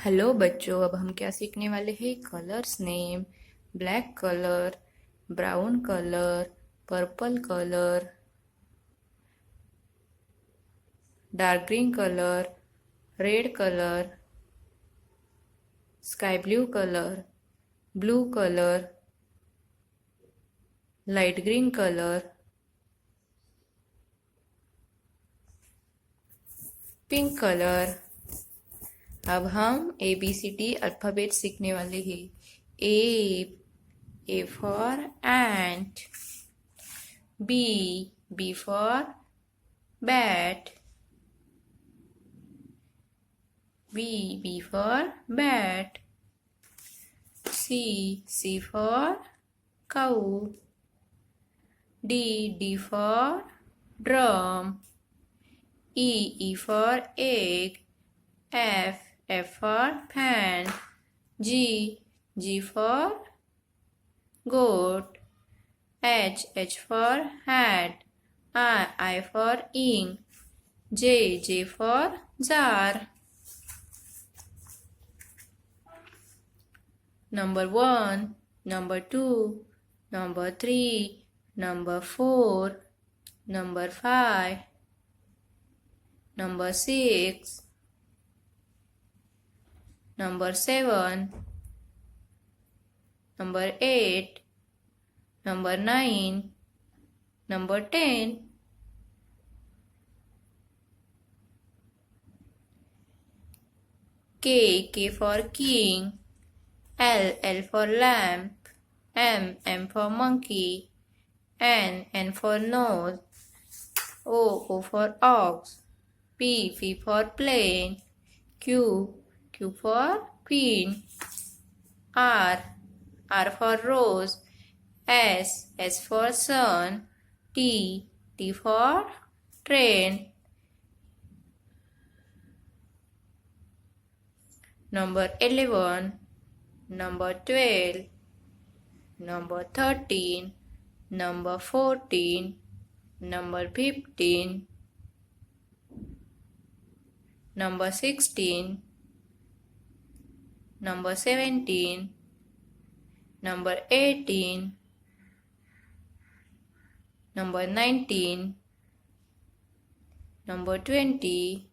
Hello बच्चों, अब हम क्या सीखने वाले हैं? Colours name. Black colour, brown colour, purple colour, dark green colour, red colour, sky blue colour, light green colour, pink colour. अब हम ABCD अल्फ़ाबेट सीखने वाले हैं। A for ant, B for bat, B for bat, C for cow, D for drum, E for egg, F for fan, G for goat, H for hat, I for ink, J for jar. Number 1, number 2, number 3, number 4, number 5, number 6, number 7, number 8, number 9, number 10. K for king, L for lamp, M for monkey, N for nose, O for ox, P for plane, Q for queen, R for rose, S for sun, T for train. Number 11, number 12, number 13, number 14, number 15, number 16, number 17, number 18, number 19, number 20,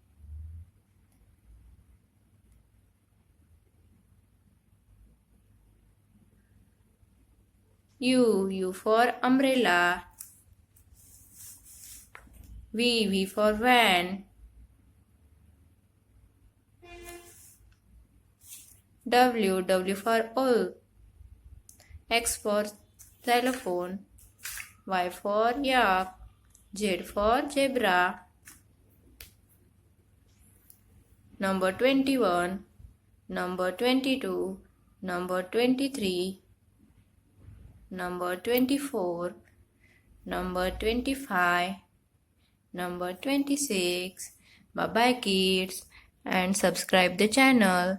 U for umbrella, V for van, W for wolf, X for xylophone, Y for yak, Z for zebra. Number 21, number 22, number 23, number 24, number 25, number 26. Bye bye kids, and subscribe the channel.